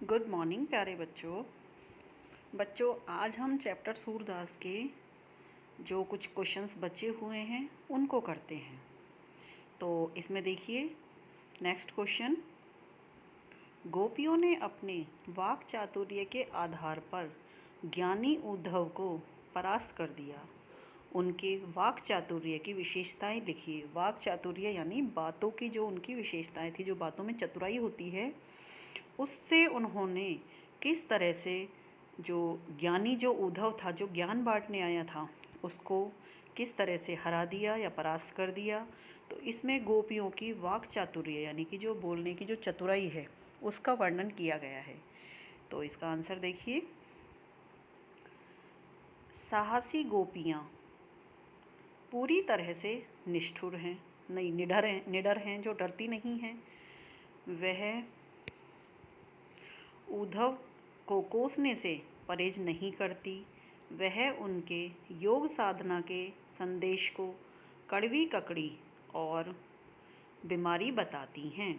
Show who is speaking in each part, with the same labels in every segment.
Speaker 1: Good morning प्यारे बच्चों आज हम चैप्टर सूरदास के जो कुछ क्वेश्चंस बचे हुए हैं उनको करते हैं। तो इसमें देखिए नेक्स्ट क्वेश्चन, गोपियों ने अपने वाक चातुर्य के आधार पर ज्ञानी उद्धव को परास्त कर दिया। उनके वाक चातुर्य की विशेषताएं लिखिए। वाक चातुर्य यानी बातों की जो उनकी विशेषताएं थी, जो बातों में चतुराई होती है, उससे उन्होंने किस तरह से जो ज्ञानी जो उद्धव था, जो ज्ञान बांटने आया था, उसको किस तरह से हरा दिया या परास्त कर दिया। तो इसमें गोपियों की वाक चातुर्य यानी कि जो बोलने की जो चतुराई है उसका वर्णन किया गया है। तो इसका आंसर देखिए, साहसी गोपियाँ पूरी तरह से निष्ठुर हैं, नहीं निडर हैं, जो डरती नहीं हैं। वह उद्धव को कोसने से परहेज नहीं करती। वह उनके योग साधना के संदेश को कड़वी ककड़ी और बीमारी बताती हैं।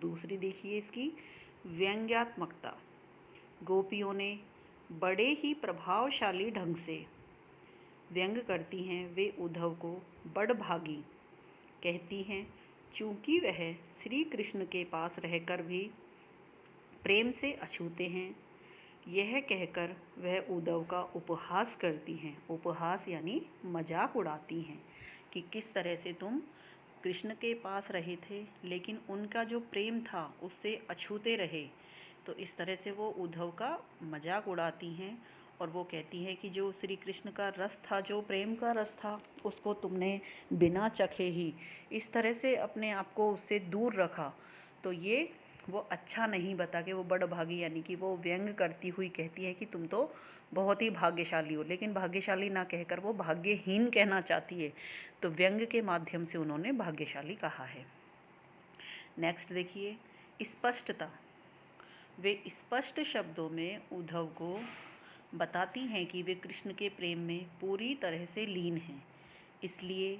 Speaker 1: दूसरी देखिए इसकी व्यंग्यात्मकता। गोपियों ने बड़े ही प्रभावशाली ढंग से व्यंग करती हैं। वे उद्धव को बड़भागी कहती हैं, चूँकि वह श्री कृष्ण के पास रहकर भी प्रेम से अछूते हैं। यह कहकर वह उद्धव का उपहास करती हैं। उपहास यानी मजाक उड़ाती हैं कि किस तरह से तुम कृष्ण के पास रहे थे लेकिन उनका जो प्रेम था उससे अछूते रहे। तो इस तरह से वो उद्धव का मजाक उड़ाती हैं और वो कहती हैं कि जो श्री कृष्ण का रस था, जो प्रेम का रस था, उसको तुमने बिना चखे ही इस तरह से अपने आप को उससे दूर रखा। तो ये वो अच्छा नहीं बता के वो बड़भागी यानी कि वो व्यंग करती हुई कहती है कि तुम तो बहुत ही भाग्यशाली हो, लेकिन भाग्यशाली ना कहकर वो भाग्यहीन कहना चाहती है। तो व्यंग के माध्यम से उन्होंने भाग्यशाली कहा है। नेक्स्ट देखिए, स्पष्टता। वे स्पष्ट शब्दों में उद्धव को बताती हैं कि वे कृष्ण के प्रेम में पूरी तरह से लीन हैं, इसलिए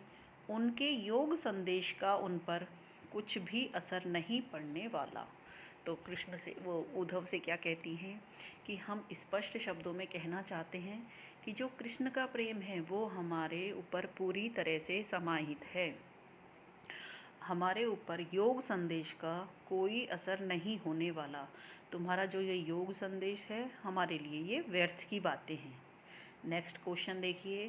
Speaker 1: उनके योग संदेश का उन पर कुछ भी असर नहीं पड़ने वाला। तो कृष्ण से वो उद्धव से क्या कहती हैं कि हम स्पष्ट शब्दों में कहना चाहते हैं कि जो कृष्ण का प्रेम है वो हमारे ऊपर पूरी तरह से समाहित है। हमारे ऊपर योग संदेश का कोई असर नहीं होने वाला। तुम्हारा जो ये योग संदेश है हमारे लिए ये व्यर्थ की बातें हैं। नेक्स्ट क्वेश्चन देखिए,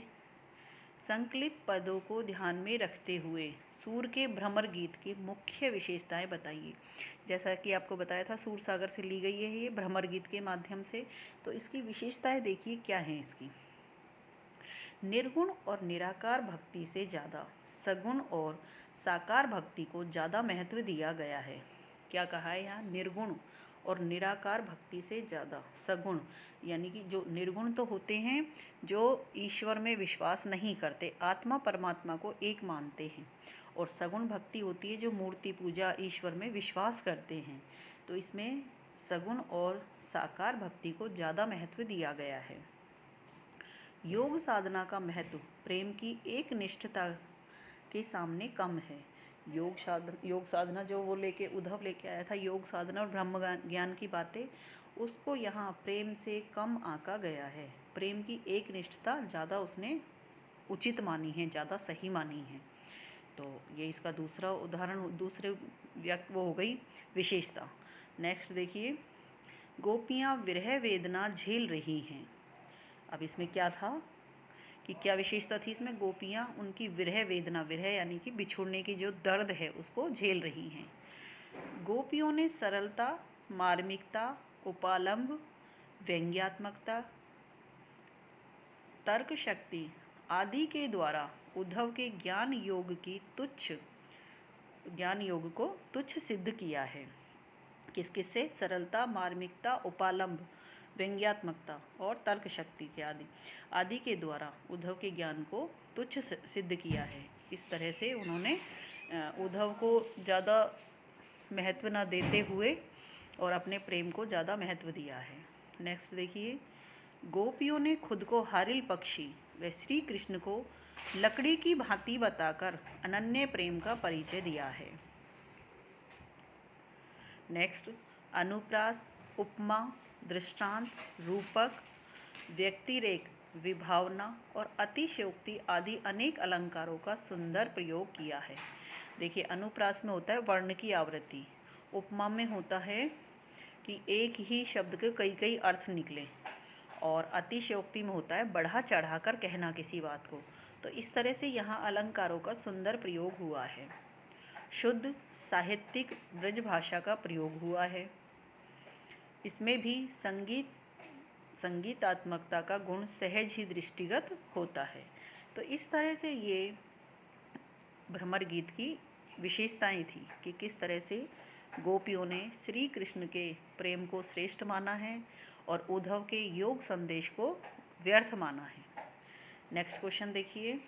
Speaker 1: संकलित पदों को ध्यान में रखते हुए सूर के भ्रमर गीत की मुख्य विशेषताएं बताइए। जैसा कि आपको बताया था, सूर सागर से ली गई है ये भ्रमर गीत के माध्यम से। तो इसकी विशेषताएं देखिए क्या हैं इसकी। निर्गुण और निराकार भक्ति से ज़्यादा सगुण और साकार भक्ति को ज़्यादा महत्व दिया गया है। क्या कहा है यहाँ? निर्गुण और निराकार भक्ति से ज़्यादा सगुण, यानी कि जो निर्गुण तो होते हैं जो ईश्वर में विश्वास नहीं करते, आत्मा परमात्मा को एक मानते हैं, और सगुण भक्ति होती है जो मूर्ति पूजा ईश्वर में विश्वास करते हैं। तो इसमें सगुण और साकार भक्ति को ज़्यादा महत्व दिया गया है। योग साधना का महत्व प्रेम की एक निष्ठता के सामने कम है। योग साधना जो वो उद्धव लेके आया था, योग साधना और ब्रह्म ज्ञान की बातें, उसको यहाँ प्रेम से कम आंका गया है। प्रेम की एक निष्ठता ज़्यादा उसने उचित मानी है, ज़्यादा सही मानी है। तो ये इसका दूसरा उदाहरण, वो हो गई विशेषता। नेक्स्ट देखिए, गोपियाँ विरह वेदना झेल रही हैं। अब इसमें क्या था कि क्या विशेषता थी इसमें? गोपियाँ उनकी विरह वेदना, विरह यानी कि बिछुड़ने की जो दर्द है उसको झेल रही हैं। गोपियों ने सरलता, मार्मिकता, उपालंब, व्यंग्यात्मकता, तर्क शक्ति आदि के द्वारा उद्धव के ज्ञान योग को तुच्छ सिद्ध किया है। किस किस से? सरलता, मार्मिकता, उपालंब, व्यंग्यात्मकता और तर्क शक्ति के आदि के द्वारा उद्धव के ज्ञान को तुच्छ सिद्ध किया है। इस तरह से उन्होंने उद्धव को ज़्यादा महत्व न देते हुए और अपने प्रेम को ज़्यादा महत्व दिया है। नेक्स्ट देखिए, गोपियों ने खुद को हारिल पक्षी व श्री कृष्ण को लकड़ी की भांति बताकर अनन्य प्रेम का परिचय दिया है। नेक्स्ट, अनुप्रास, उपमा, दृष्टांत, रूपक, व्यक्तिरेख, विभावना और अतिशयोक्ति आदि अनेक अलंकारों का सुंदर प्रयोग किया है। देखिए, अनुप्रास में होता है वर्ण की आवृत्ति, उपमा में होता है कि एक ही शब्द के कई कई अर्थ निकले, और अतिशयोक्ति में होता है बढ़ा चढ़ा कर कहना किसी बात को। तो इस तरह से यहाँ अलंकारों का सुंदर प्रयोग हुआ है। शुद्ध साहित्यिक ब्रज भाषा का प्रयोग हुआ है। इसमें भी संगीतात्मकता का गुण सहज ही दृष्टिगत होता है। तो इस तरह से ये भ्रमर गीत की विशेषताएं थी कि किस तरह से गोपियों ने श्री कृष्ण के प्रेम को श्रेष्ठ माना है और उद्धव के योग संदेश को व्यर्थ माना है। नेक्स्ट क्वेश्चन देखिए।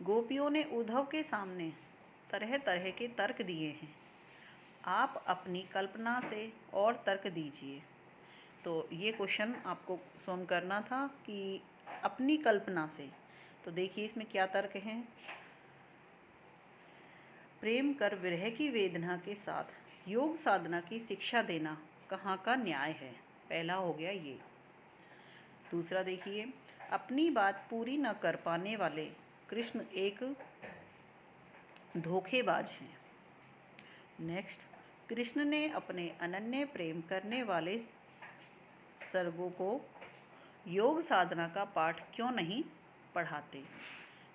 Speaker 1: गोपियों ने उद्धव के सामने तरह तरह के तर्क दिए हैं, आप अपनी कल्पना से और तर्क दीजिए। तो ये क्वेश्चन आपको स्वयं करना था कि अपनी कल्पना से। तो देखिए इसमें क्या तर्क हैं। प्रेम कर विरह की वेदना के साथ योग साधना की शिक्षा देना कहाँ का न्याय है, पहला हो गया ये। दूसरा देखिए, अपनी बात पूरी न कर पाने वाले कृष्ण एक धोखेबाज हैं। नेक्स्ट, कृष्ण ने अपने अनन्य प्रेम करने वाले सर्गों को योग साधना का पाठ क्यों नहीं पढ़ाते।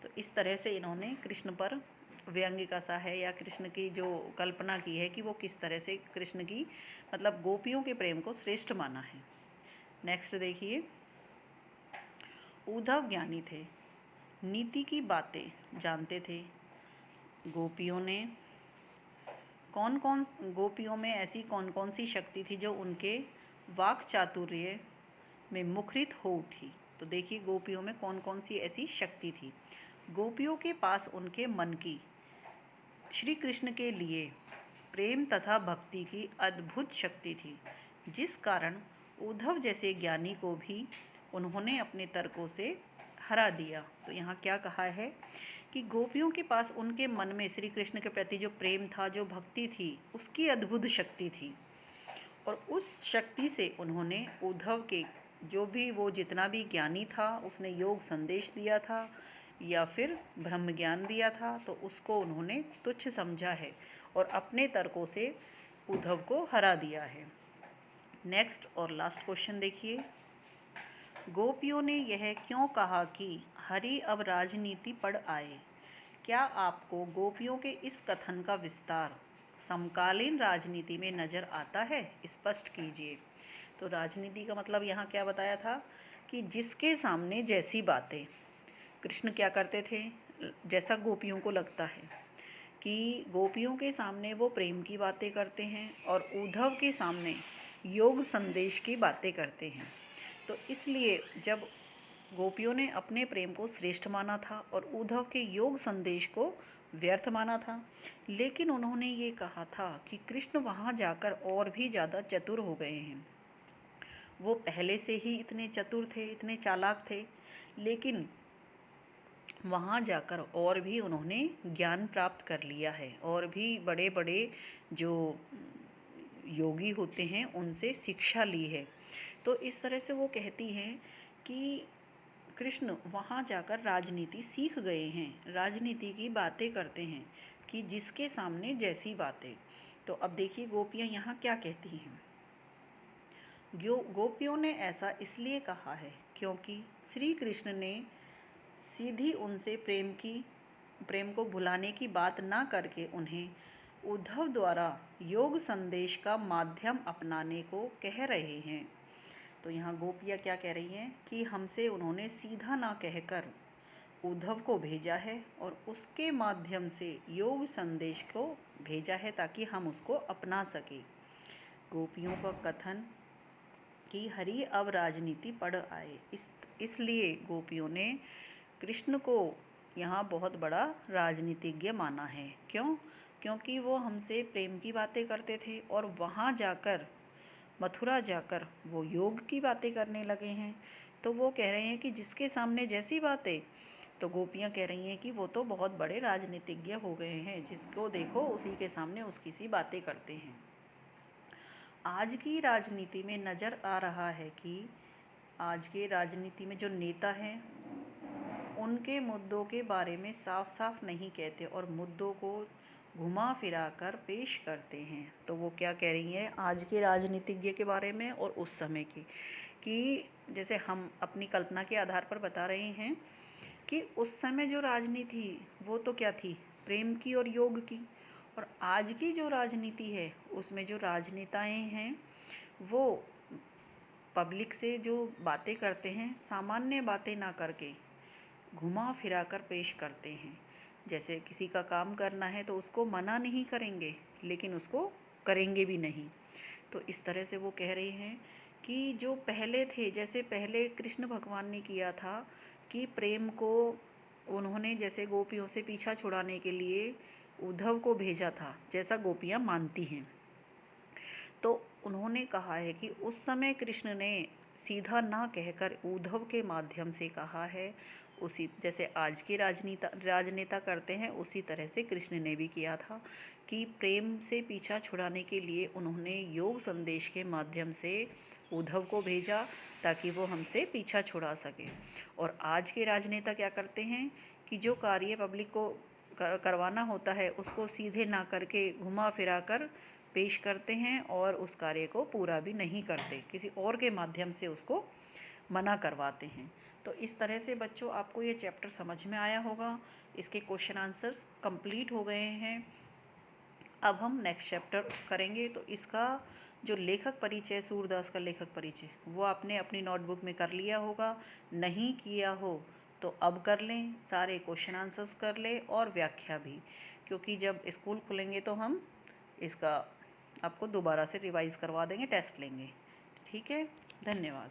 Speaker 1: तो इस तरह से इन्होंने कृष्ण पर व्यंग्य कसा है, या कृष्ण की जो कल्पना की है कि वो किस तरह से कृष्ण की मतलब गोपियों के प्रेम को श्रेष्ठ माना है। नेक्स्ट देखिए, उद्धव ज्ञानी थे, नीति की बातें जानते थे। गोपियों में ऐसी कौन कौन सी शक्ति थी जो उनके वाक चातुर्य में मुखरित हो उठी। तो देखिए गोपियों में कौन कौन सी ऐसी शक्ति थी। गोपियों के पास उनके मन की श्री कृष्ण के लिए प्रेम तथा भक्ति की अद्भुत शक्ति थी, जिस कारण उद्धव जैसे ज्ञानी को भी उन्होंने अपने तर्कों से हरा दिया। तो यहाँ क्या कहा है कि गोपियों के पास उनके मन में श्री कृष्ण के प्रति जो प्रेम था, जो भक्ति थी, उसकी अद्भुत शक्ति थी, और उस शक्ति से उन्होंने उद्धव के जो भी वो जितना भी ज्ञानी था, उसने योग संदेश दिया था या फिर ब्रह्म ज्ञान दिया था, तो उसको उन्होंने तुच्छ समझा है और अपने तर्कों से उद्धव को हरा दिया है। नेक्स्ट और लास्ट क्वेश्चन देखिए। गोपियों ने यह क्यों कहा कि हरि अब राजनीति पढ़ आए। क्या आपको गोपियों के इस कथन का विस्तार समकालीन राजनीति में नज़र आता है, स्पष्ट कीजिए। तो राजनीति का मतलब यहाँ क्या बताया था कि जिसके सामने जैसी बातें कृष्ण क्या करते थे, जैसा गोपियों को लगता है कि गोपियों के सामने वो प्रेम की बातें करते हैं और उद्धव के सामने योग संदेश की बातें करते हैं। तो इसलिए जब गोपियों ने अपने प्रेम को श्रेष्ठ माना था और उद्धव के योग संदेश को व्यर्थ माना था, लेकिन उन्होंने ये कहा था कि कृष्ण वहाँ जाकर और भी ज़्यादा चतुर हो गए हैं। वो पहले से ही इतने चतुर थे, इतने चालाक थे, लेकिन वहाँ जाकर और भी उन्होंने ज्ञान प्राप्त कर लिया है और भी बड़े बड़े जो योगी होते हैं उनसे शिक्षा ली है। तो इस तरह से वो कहती हैं कि कृष्ण वहाँ जाकर राजनीति सीख गए हैं, राजनीति की बातें करते हैं कि जिसके सामने जैसी बातें। तो अब देखिए गोपियाँ यहाँ क्या कहती हैं। गोपियों ने ऐसा इसलिए कहा है क्योंकि श्री कृष्ण ने सीधी उनसे प्रेम को भुलाने की बात ना करके उन्हें उद्धव द्वारा योग संदेश का माध्यम अपनाने को कह रहे हैं। तो यहाँ गोपियाँ क्या कह रही हैं कि हमसे उन्होंने सीधा ना कहकर उद्धव को भेजा है और उसके माध्यम से योग संदेश को भेजा है ताकि हम उसको अपना सकें। गोपियों का कथन कि हरि अब राजनीति पढ़ आए, इसलिए गोपियों ने कृष्ण को यहाँ बहुत बड़ा राजनीतिज्ञ माना है। क्यों? क्योंकि वो हमसे प्रेम की बातें करते थे और वहाँ जाकर मथुरा जाकर वो योग की बातें करने लगे हैं। तो वो कह रहे हैं कि जिसके सामने जैसी बातें, तो गोपियाँ कह रही हैं कि वो तो बहुत बड़े राजनीतिज्ञ हो गए हैं, जिसको देखो उसी के सामने उसकी सी बातें करते हैं। आज की राजनीति में नज़र आ रहा है कि आज के राजनीति में जो नेता हैं उनके मुद्दों के बारे में साफ साफ नहीं कहते और मुद्दों को घुमा फिरा कर पेश करते हैं। तो वो क्या कह रही हैं आज के राजनीतिज्ञ के बारे में और उस समय की, कि जैसे हम अपनी कल्पना के आधार पर बता रहे हैं कि उस समय जो राजनीति वो तो क्या थी, प्रेम की और योग की। और आज की जो राजनीति है उसमें जो राजनेताएं हैं वो पब्लिक से जो बातें करते हैं सामान्य बातें ना करके घुमा फिरा कर पेश करते हैं। जैसे किसी का काम करना है तो उसको मना नहीं करेंगे लेकिन उसको करेंगे भी नहीं। तो इस तरह से वो कह रहे हैं कि जो पहले थे, जैसे पहले कृष्ण भगवान ने किया था कि प्रेम को उन्होंने जैसे गोपियों से पीछा छुड़ाने के लिए उद्धव को भेजा था, जैसा गोपियाँ मानती हैं। तो उन्होंने कहा है कि उस समय कृष्ण ने सीधा ना कहकर उद्धव के माध्यम से कहा है, उसी जैसे आज के राजनेता करते हैं उसी तरह से कृष्ण ने भी किया था कि प्रेम से पीछा छुड़ाने के लिए उन्होंने योग संदेश के माध्यम से उद्धव को भेजा ताकि वो हमसे पीछा छुड़ा सके। और आज के राजनेता क्या करते हैं कि जो कार्य पब्लिक को करवाना होता है उसको सीधे ना करके घुमा फिरा कर पेश करते हैं और उस कार्य को पूरा भी नहीं करते, किसी और के माध्यम से उसको मना करवाते हैं। तो इस तरह से बच्चों आपको ये चैप्टर समझ में आया होगा। इसके क्वेश्चन आंसर्स कंप्लीट हो गए हैं। अब हम नेक्स्ट चैप्टर करेंगे। तो इसका जो लेखक परिचय, सूरदास का लेखक परिचय, वो आपने अपनी नोटबुक में कर लिया होगा। नहीं किया हो तो अब कर लें, सारे क्वेश्चन आंसर्स कर लें और व्याख्या भी, क्योंकि जब स्कूल खुलेंगे तो हम इसका आपको दोबारा से रिवाइज़ करवा देंगे, टेस्ट लेंगे। ठीक है, धन्यवाद।